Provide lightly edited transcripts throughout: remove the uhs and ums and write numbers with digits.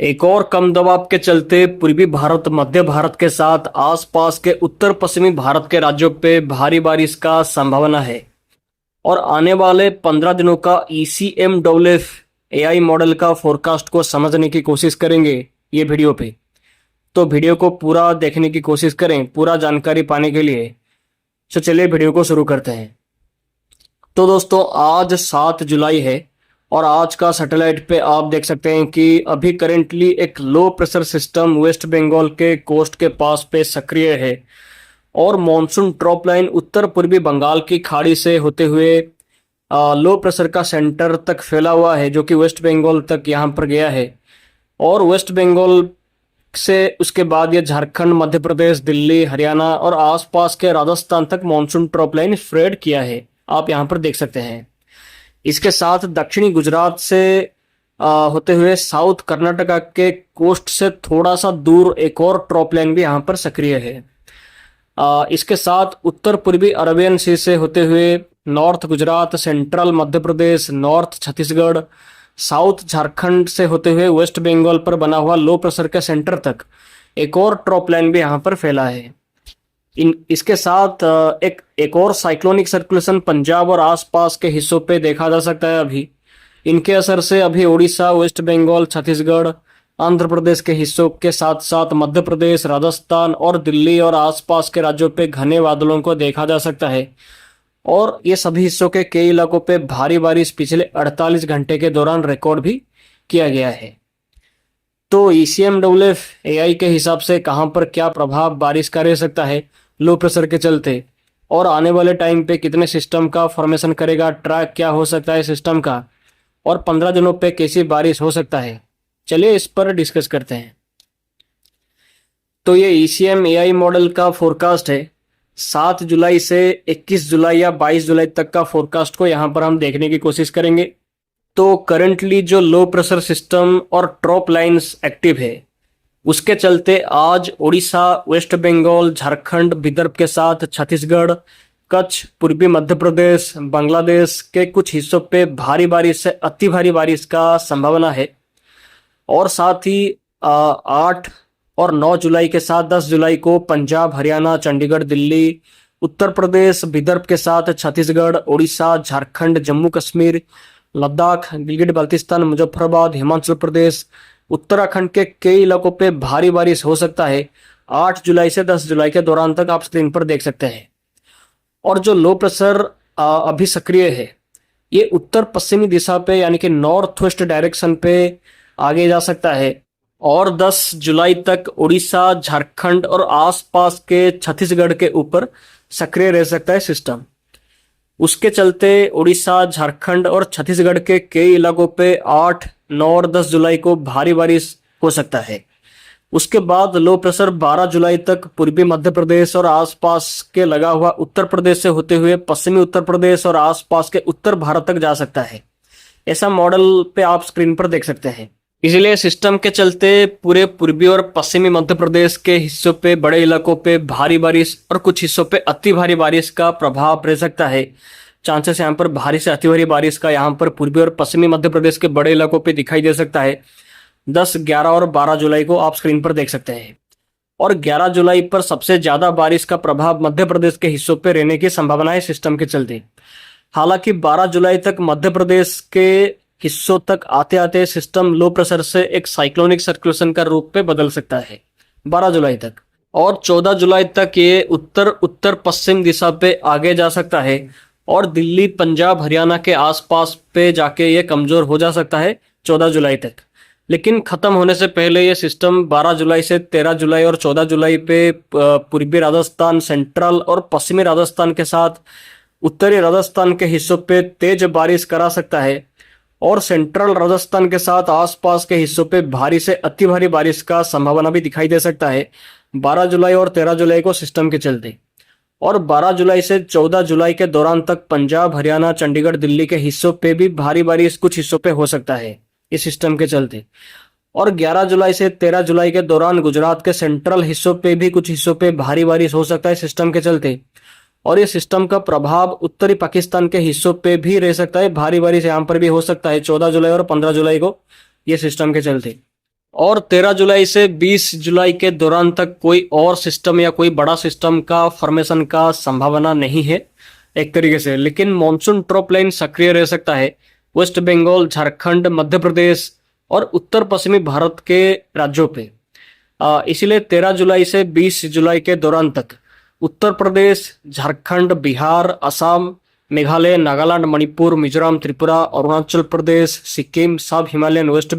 एक और कम दबाव के चलते पूर्वी भारत, मध्य भारत के साथ आसपास के उत्तर पश्चिमी भारत के राज्यों पे भारी बारिश का संभावना है। और आने वाले 15 दिनों का ECMWF AI मॉडल का फोरकास्ट को समझने की कोशिश करेंगे ये वीडियो पे। तो वीडियो को पूरा देखने की कोशिश करें पूरा जानकारी पाने के लिए। तो चलिए वीडियो को शुरू करते हैं। तो दोस्तों आज 7 जुलाई है और आज का सैटेलाइट पे आप देख सकते हैं कि अभी करेंटली एक low pressure system West Bengal के कोस्ट के पास पे सक्रिय है और मॉनसून ट्रॉप लाइन उत्तर पूर्वी बंगाल की खाड़ी से होते हुए लो प्रेशर का सेंटर तक फैला हुआ है, जो कि वेस्ट बंगाल तक यहाँ पर गया है। और वेस्ट बंगाल से उसके बाद ये झारखंड, मध्य प्रदेश, दिल्ली, हरियाणा और आसपास के राजस्थान तक मॉनसून ट्रॉप लाइन स्प्रेड किया है, आप यहाँ पर देख सकते हैं। इसके साथ दक्षिणी गुजरात से होते हुए साउथ कर्नाटका के कोस्ट से थोड़ा सा दूर एक और ट्रॉप लाइन भी यहाँ पर सक्रिय है। इसके साथ उत्तर पूर्वी अरबियन सी से होते हुए north Gujarat, central Madhya Pradesh, north Chhattisgarh, south Jharkhand से होते हुए वेस्ट बंगाल पर बना हुआ लो प्रेशर के सेंटर तक एक और ट्रॉप लाइन भी यहाँ पर फैला है। इसके साथ एक और साइक्लोनिक सर्कुलेशन पंजाब और आसपास के हिस्सों पे देखा जा सकता है। अभी इनके असर से अभी उड़ीसा, वेस्ट बंगाल, छत्तीसगढ़, आंध्र प्रदेश के हिस्सों के साथ साथ मध्य प्रदेश, राजस्थान और दिल्ली और आसपास के राज्यों पे घने बादलों को देखा जा सकता है। और ये सभी हिस्सों के कई इलाकों पे भारी बारिश पिछले 48 घंटे के दौरान रिकॉर्ड भी किया गया है। तो ECMWF AI के हिसाब से कहां पर क्या प्रभाव बारिश का रह सकता है लो प्रेशर के चलते, और आने वाले टाइम पे कितने सिस्टम का फॉर्मेशन करेगा, ट्रैक क्या हो सकता है सिस्टम का, और 15 दिनों पे कैसी बारिश हो सकता है, चलिए इस पर डिस्कस करते हैं। तो ये ECM AI मॉडल का फोरकास्ट है 7 जुलाई से 21 जुलाई या 22 जुलाई तक का फोरकास्ट को यहाँ पर हम देखने की कोशिश करेंगे। तो करंटली जो लो प्रेशर सिस्टम और ट्रॉप लाइंस एक्टिव है उसके चलते आज उड़ीसा, वेस्ट बंगाल, झारखंड, विदर्भ के साथ छत्तीसगढ़, कच्छ, पूर्वी मध्य प्रदेश, बांग्लादेश के कुछ हिस्सों पे भारी बारिश से अति भारी बारिश का संभावना है। और साथ ही 8 और 9 जुलाई के साथ 10 जुलाई को पंजाब, हरियाणा, चंडीगढ़, दिल्ली, उत्तर प्रदेश, विदर्भ के साथ छत्तीसगढ़, उड़ीसा, झारखंड, जम्मू कश्मीर, लद्दाख, गिलगित बाल्टिस्तान, मुजफ्फराबाद, हिमाचल प्रदेश, उत्तराखंड के कई इलाकों पे भारी बारिश हो सकता है 8 जुलाई से 10 जुलाई के दौरान तक, आप स्क्रीन पर देख सकते हैं। और जो लो प्रेशर अभी सक्रिय है ये उत्तर पश्चिमी दिशा पे यानी कि नॉर्थ वेस्ट डायरेक्शन पे आगे जा सकता है और 10 जुलाई तक उड़ीसा, झारखंड और आसपास के छत्तीसगढ़ के ऊपर सक्रिय रह सकता है सिस्टम। उसके चलते उड़ीसा, झारखंड और छत्तीसगढ़ के कई इलाकों पे 8, 9 और 10 जुलाई को भारी बारिश हो सकता है। उसके बाद लो प्रेशर 12 जुलाई तक पूर्वी मध्य प्रदेश और आसपास के लगा हुआ उत्तर प्रदेश से होते हुए पश्चिमी उत्तर प्रदेश और आसपास के उत्तर भारत तक जा सकता है। ऐसा मॉडल पे आप स्क्रीन पर देख सकते हैं। इसलिए सिस्टम के चलते पूरे पूर्वी और पश्चिमी मध्य प्रदेश के हिस्सों पे, बड़े इलाकों पे भारी बारिश और कुछ हिस्सों पे अति भारी बारिश का प्रभाव रह सकता है। चांसेस यहाँ पर भारी से अति भारी बारिश का यहाँ पर पूर्वी और पश्चिमी मध्य प्रदेश के बड़े इलाकों पे दिखाई दे सकता है। 10, 11 और 12 जुलाई को आप स्क्रीन पर देख सकते हैं। और 11 जुलाई पर सबसे ज्यादा बारिश का प्रभाव मध्य प्रदेश के हिस्सों पे रहने की संभावना है सिस्टम के चलते। हालांकि 12 जुलाई तक मध्य प्रदेश के हिस्सों तक आते आते सिस्टम लो प्रेशर से एक साइक्लोनिक सर्कुलेशन का रूप पे बदल सकता है 12 जुलाई तक। और 14 जुलाई तक ये उत्तर पश्चिम दिशा पे आगे जा सकता है और दिल्ली, पंजाब, हरियाणा के आसपास पे जाके ये कमजोर हो जा सकता है 14 जुलाई तक। लेकिन खत्म होने से पहले ये सिस्टम 12 जुलाई से 13 जुलाई और 14 जुलाई पे पूर्वी राजस्थान, सेंट्रल और पश्चिमी राजस्थान के साथ उत्तरी राजस्थान के हिस्सों पे तेज बारिश करा सकता है और सेंट्रल राजस्थान के साथ आसपास के हिस्सों पे भारी से अति भारी बारिश का संभावना भी दिखाई दे सकता है 12 जुलाई और 13 जुलाई को सिस्टम के चलते। और 12 जुलाई से 14 जुलाई के दौरान तक पंजाब, हरियाणा, चंडीगढ़, दिल्ली के हिस्सों पे भी भारी बारिश कुछ हिस्सों पे हो सकता है इस सिस्टम के चलते। और 11 जुलाई से 13 जुलाई के दौरान गुजरात के सेंट्रल हिस्सों पे भी कुछ हिस्सों पे भारी बारिश हो सकता है सिस्टम के चलते। और ये सिस्टम का प्रभाव उत्तरी पाकिस्तान के हिस्सों पे भी रह सकता है, भारी बारिश यहाँ पर भी हो सकता है 14 जुलाई और 15 जुलाई को ये सिस्टम के चलते। और 13 जुलाई से 20 जुलाई के दौरान तक कोई और सिस्टम या कोई बड़ा सिस्टम का फॉर्मेशन का संभावना नहीं है एक तरीके से। लेकिन मॉनसून ट्रफ लाइन सक्रिय रह सकता है वेस्ट बंगाल, झारखंड, मध्य प्रदेश और उत्तर पश्चिमी भारत के राज्यों पे। इसीलिए 13 जुलाई से 20 जुलाई के दौरान तक उत्तर प्रदेश, झारखंड, बिहार, असम, मेघालय, नागालैंड, मणिपुर, मिजोरम, त्रिपुरा, अरुणाचल प्रदेश, सिक्किम, सब हिमालयन वेस्ट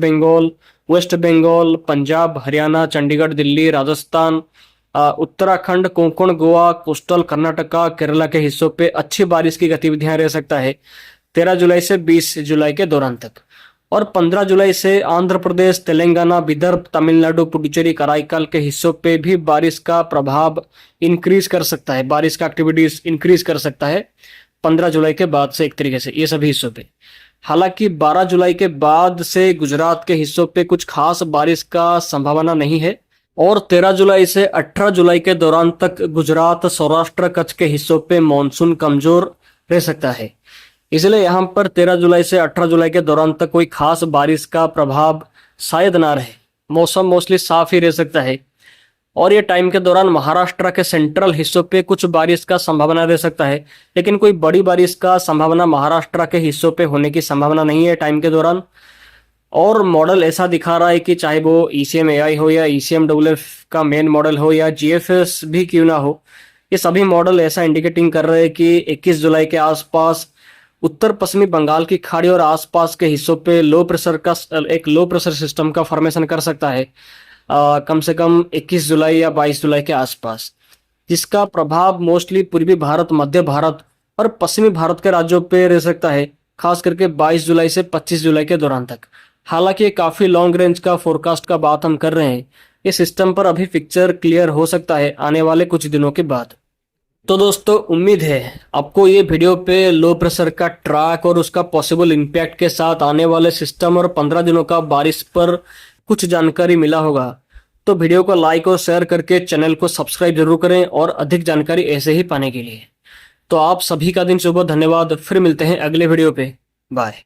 बंगाल, पंजाब, हरियाणा, चंडीगढ़, दिल्ली, राजस्थान, उत्तराखंड, कोंकण, गोवा, कोस्टल कर्नाटका, केरला के हिस्सों पे अच्छी बारिश की गतिविधियां रह सकता है 13 जुलाई से 20 जुलाई के दौरान तक। और 15 जुलाई से आंध्र प्रदेश, तेलंगाना, विदर्भ, तमिलनाडु, पुडुचेरी, कराईकल के हिस्सों पे भी बारिश का प्रभाव इंक्रीज कर सकता है, बारिश का एक्टिविटीज इंक्रीज कर सकता है 15 जुलाई के बाद से एक तरीके से ये सभी हिस्सों पे। हालांकि 12 जुलाई के बाद से गुजरात के हिस्सों पे कुछ खास बारिश का संभावना नहीं है। और 13 जुलाई से 18 जुलाई के दौरान तक गुजरात, सौराष्ट्र, कच्छ के हिस्सों पे मॉनसून कमजोर रह सकता है। इसलिए यहाँ पर 13 जुलाई से 18 जुलाई के दौरान तक कोई खास बारिश का प्रभाव शायद ना रहे, मौसम मोस्टली साफ ही रह सकता है। और ये टाइम के दौरान महाराष्ट्र के सेंट्रल हिस्सों पे कुछ बारिश का संभावना रह सकता है, लेकिन कोई बड़ी बारिश का संभावना महाराष्ट्र के हिस्सों पे होने की संभावना नहीं है टाइम के दौरान। और मॉडल ऐसा दिखा रहा है कि चाहे वो ECMAI हो या ECMWF का मेन मॉडल हो या GFS भी क्यों ना हो, ये सभी मॉडल ऐसा इंडिकेटिंग कर रहे हैं कि 21 जुलाई के आसपास उत्तर पश्चिमी बंगाल की खाड़ी और आसपास के हिस्सों पे लो प्रेशर सिस्टम का फॉर्मेशन कर सकता है कम से कम 21 जुलाई या 22 जुलाई के आसपास, जिसका प्रभाव मोस्टली पूर्वी भारत, मध्य भारत और पश्चिमी भारत के राज्यों पे रह सकता है, खास करके 22 जुलाई से 25 जुलाई के दौरान तक। हालांकि ये काफ़ी लॉन्ग रेंज का फोरकास्ट का बात हम कर रहे हैं, ये सिस्टम पर अभी पिक्चर क्लियर हो सकता है आने वाले कुछ दिनों के बाद। तो दोस्तों, उम्मीद है आपको ये वीडियो पे लो प्रेशर का ट्रैक और उसका पॉसिबल इम्पैक्ट के साथ आने वाले सिस्टम और 15 दिनों का बारिश पर कुछ जानकारी मिला होगा। तो वीडियो को लाइक और शेयर करके चैनल को सब्सक्राइब जरूर करें और अधिक जानकारी ऐसे ही पाने के लिए। तो आप सभी का दिन शुभ हो, धन्यवाद। फिर मिलते हैं अगले वीडियो पे, बाय।